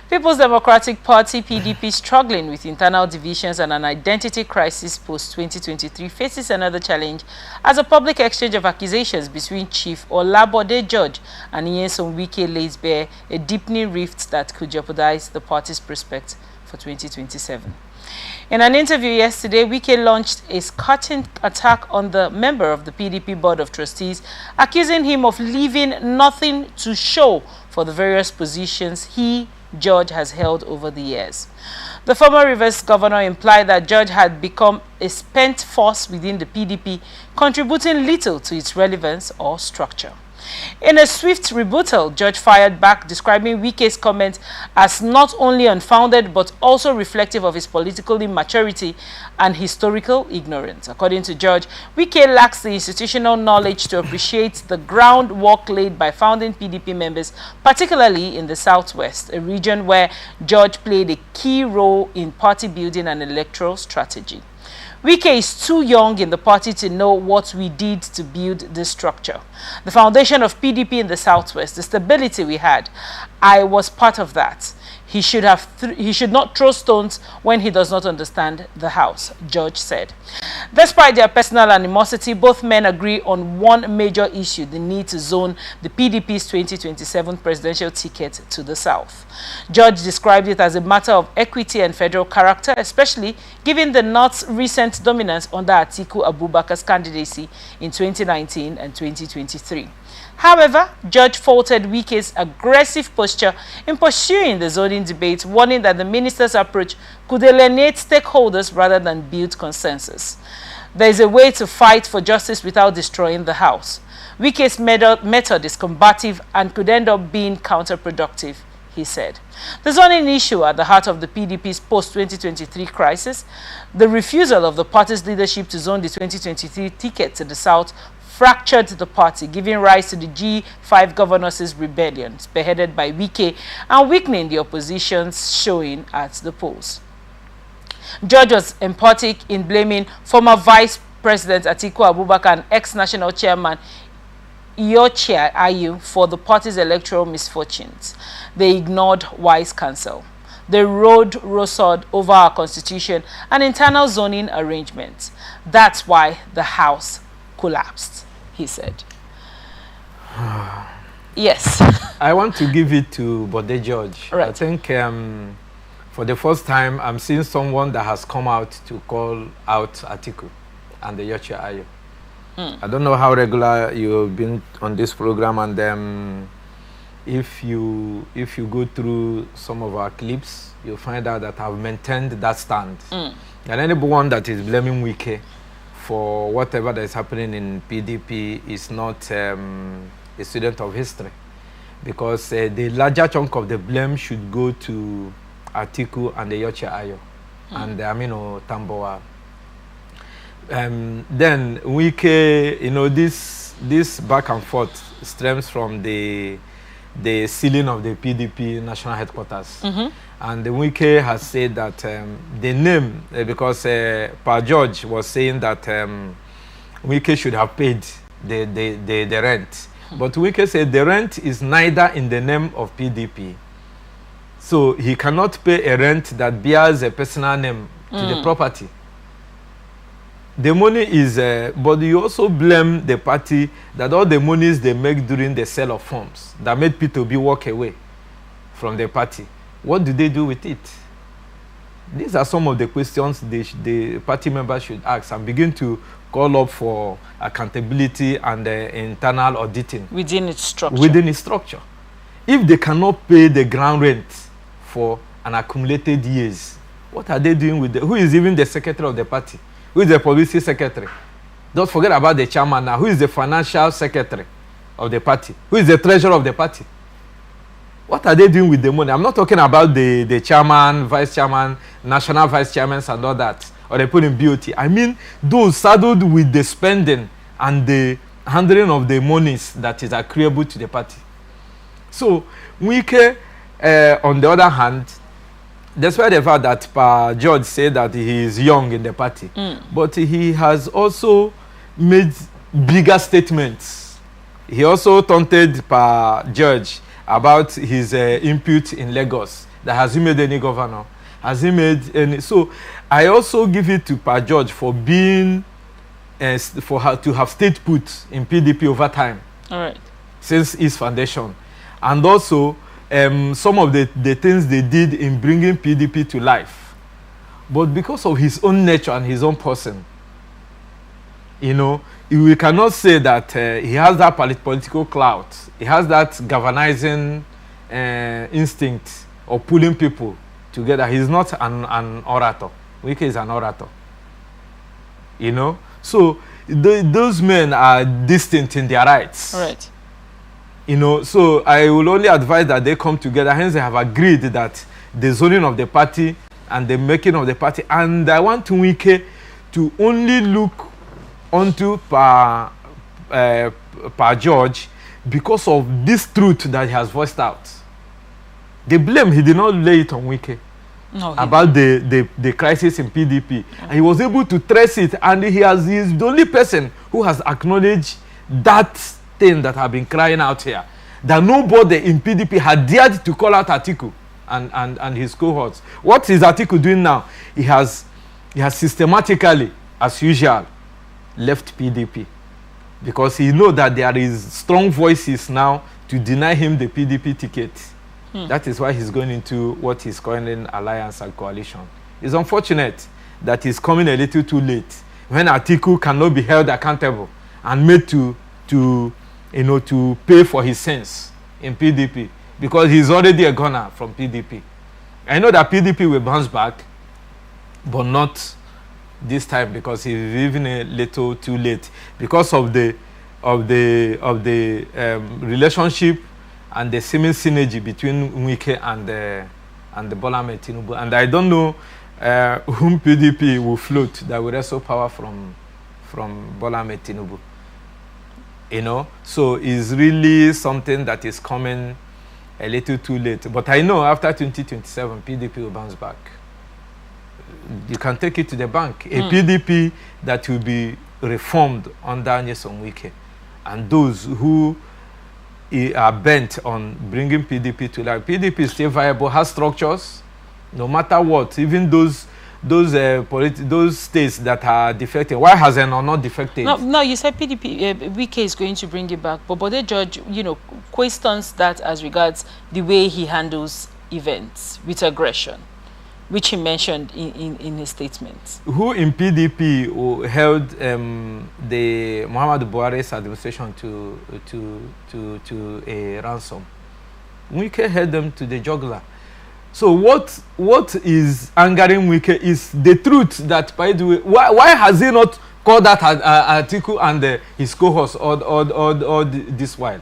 People's Democratic Party (PDP) struggling with internal divisions and an identity crisis post-2023 faces another challenge as a public exchange of accusations between Chief Olabode George and Nyesom Wike lays bare a deepening rift that could jeopardize the party's prospects for 2027. In an interview yesterday, Wike launched a scathing attack on the member of the PDP Board of Trustees, accusing him of leaving nothing to show for the various positions he, George, has held over the years. The former Rivers governor implied that George had become a spent force within the PDP, contributing little to its relevance or structure. In a swift rebuttal, George fired back, describing Wike's comment as not only unfounded but also reflective of his political immaturity and historical ignorance. According to George, Wike lacks the institutional knowledge to appreciate the groundwork laid by founding PDP members, particularly in the Southwest, a region where George played a key role in party building and electoral strategy. Wike is too young in the party to know what we did to build this structure. The foundation of PDP in the Southwest, the stability we had, I was part of that. He should not throw stones when he does not understand the house, George said. Despite their personal animosity, both men agree on one major issue: the need to zone the PDP's 2027 presidential ticket to the South. George described it as a matter of equity and federal character, especially given the North's recent dominance under Atiku Abubakar's candidacy in 2019 and 2023. However, George faulted Wike's aggressive posture in pursuing the zoning debate, warning that the minister's approach could alienate stakeholders rather than build consensus. There is a way to fight for justice without destroying the house. Wike's method is combative and could end up being counterproductive, he said. The zoning issue at the heart of the PDP's post-2023 crisis, the refusal of the party's leadership to zone the 2023 ticket to the South, fractured the party, giving rise to the G5 governors' rebellion, spearheaded by Wike, and weakening the opposition's showing at the polls. George was emphatic in blaming former Vice President Atiku Abubakar and ex-national chairman Iyorchia Ayu for the party's electoral misfortunes. They ignored wise counsel. They rode roughshod over our constitution and internal zoning arrangements. That's why the House collapsed, he said. Yes. I want to give it to Bode George. Right. I think for the first time, I'm seeing someone that has come out to call out Atiku and the Iyorchia Ayu. I don't know how regular you've been on this program, and if you go through some of our clips, you'll find out that I've maintained that stand. And anyone that is blaming Wike for whatever that is happening in PDP is not a student of history, because the larger chunk of the blame should go to Atiku and the Iyorchia Ayu and Aminu Tamboa. Then Wike, this back and forth stems from the ceiling of the PDP national headquarters. And the Wike has said that the name, because Pa George was saying that Wike should have paid the rent. But Wike said the rent is neither in the name of PDP. So he cannot pay a rent that bears a personal name to the property. The money is, but you also blame the party that all the monies they make during the sale of farms that made P2B walk away from the party. What do they do with it? These are some of the questions the party members should ask and begin to call up for accountability and internal auditing Within its structure. Within its structure. If they cannot pay the ground rent for an accumulated years, what are they doing with who is even the secretary of the party? Who is the policy secretary? Don't forget about the chairman now. Who is the financial secretary of the party? Who is the treasurer of the party? What are they doing with the money? I'm not talking about the chairman, vice chairman, national vice chairmen and all that, or they put in BOT. I mean those saddled with the spending and the handling of the monies that is accruable to the party. So Wike, on the other hand, despite the fact that Pa George said that he is young in the party, but he has also made bigger statements. He also taunted Pa George about his input in Lagos. That has he made any governor? Has he made any? So I also give it to Pa George for being, for her to have stayed put in PDP over time. All right. Since his foundation. And also some of the things they did in bringing PDP to life. But because of his own nature and his own person, you know, we cannot say that he has that political clout. He has that galvanizing instinct of pulling people together. He's not an orator. Wike is an orator. You know? So those men are distinct in their rights. Right. You know, so I will only advise that they come together. Hence, they have agreed that the zoning of the party and the making of the party. And I want Wike to only look onto Pa George because of this truth that he has voiced out. The blame, he did not lay it on Wike. No, about the crisis in PDP. And he was able to trace it, and he is the only person who has acknowledged that thing that have been crying out here, that nobody in PDP had dared to call out Atiku and his cohorts. What is Atiku doing now? He has systematically, as usual, left PDP because he knows that there is strong voices now to deny him the PDP ticket. That is why he's going into what he's calling alliance and coalition. It's unfortunate that he's coming a little too late when Atiku cannot be held accountable and made to pay for his sins in PDP because he's already a gunner from PDP. I know that PDP will bounce back, but not this time because he's even a little too late because of the relationship and the seeming synergy between Wike and the Bola Ahmed Tinubu. And I don't know whom PDP will float that will wrestle power from Bola Ahmed Tinubu. You know, so it's really something that is coming a little too late. But I know after 2027, PDP will bounce back. You can take it to the bank. A PDP that will be reformed under Nyesom Wike. And those who are bent on bringing PDP to life. PDP is still viable, has structures, no matter what. Even those states that are defected. Why has it not defected? No, you said PDP, Wike is going to bring it back. But Bode George, questions that as regards the way he handles events with aggression, which he mentioned in his statement. Who in PDP held the Muhammadu Buhari's administration to a ransom? Wike held them to the jugular. So what is angering Wike is the truth that, by the way, why has he not called that Atiku and his cohorts all this while?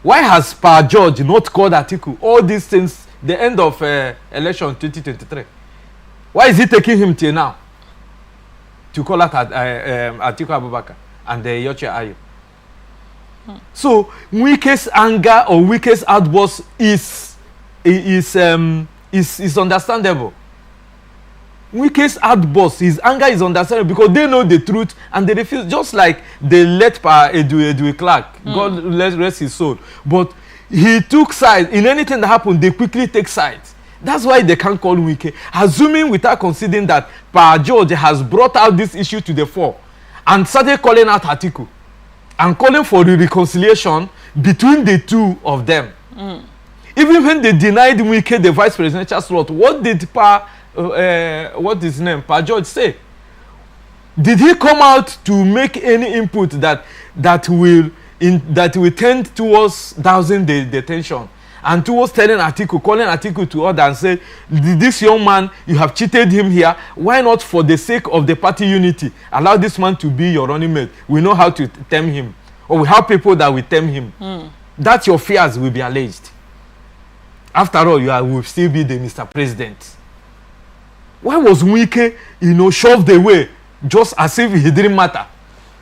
Why has Pa George not called Atiku all these things? The end of election 2023. Why is it taking him till now to call out Atiku Abubakar and Yoche Ayu? So Wike's anger or Wike's outburst is understandable. Wike's outburst, his anger is understandable because they know the truth and they refuse. Just like they let Edwin Clark, God rest his soul, but he took sides. In anything that happened, they quickly take sides. That's why they can't call Wike. Assuming without considering that Pa George has brought out this issue to the fore and started calling out Atiku and calling for the reconciliation between the two of them. Even when they denied Wike the vice presidential slot, what did Pa George say? Did he come out to make any input that will tend towards dousing the tension and towards telling Atiku, calling Atiku to order and say, this young man, you have cheated him here. Why not, for the sake of the party unity, allow this man to be your running mate? We know how to tame him, or we have people that will tame him. That your fears will be alleged. After all, you will still be the Mr. President. Why was Wike, shoved away just as if he didn't matter?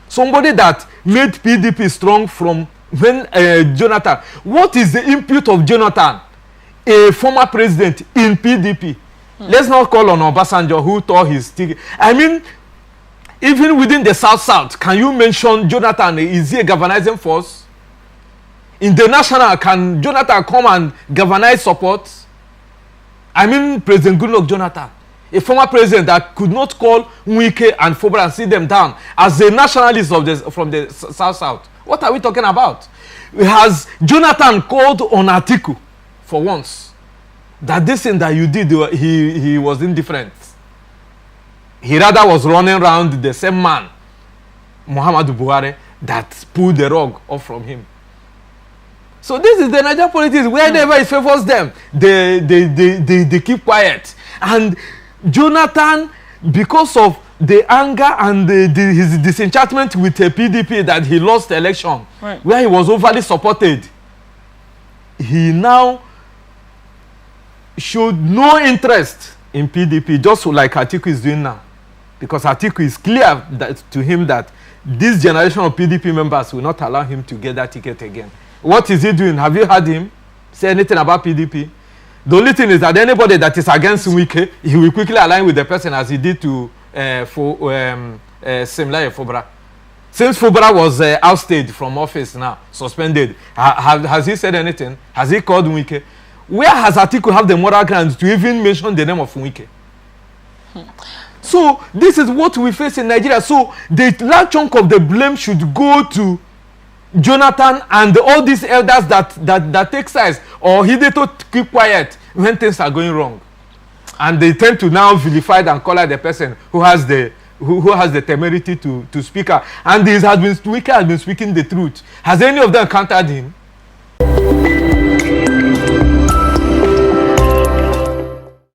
Somebody that made PDP strong from when Jonathan. What is the input of Jonathan, a former president in PDP? Let's not call on Obasanjo who tore his ticket. I mean, even within the South, can you mention Jonathan? Is he a galvanizing force? In the national, can Jonathan come and galvanize support? I mean President Goodluck Jonathan, a former president that could not call Wike and Fubara and sit them down as a nationalist from the South. What are we talking about? Has Jonathan called on Atiku for once that this thing that you did, he was indifferent? He rather was running around the same man, Muhammadu Buhari, that pulled the rug off from him. So this is the Nigerian politics. Wherever it favors them, they keep quiet. And Jonathan, because of the anger and his disenchantment with the PDP that he lost the election, right, where he was overly supported, he now showed no interest in PDP, just like Atiku is doing now. Because Atiku is clear to him that this generation of PDP members will not allow him to get that ticket again. What is he doing? Have you heard him say anything about PDP? The only thing is that anybody that is against Wike, he will quickly align with the person, as he did to Simlaye Fubara. Since Fubara was ousted from office now, suspended, has he said anything? Has he called Wike? Where has Atiku have the moral grounds to even mention the name of Wike? So this is what we face in Nigeria. So the large chunk of the blame should go to Jonathan and all these elders that take sides, or Hideto keep quiet when things are going wrong, and they tend to now vilify and call out the person who has the temerity to speak out. And Wike has been speaking the truth. Has any of them countered him?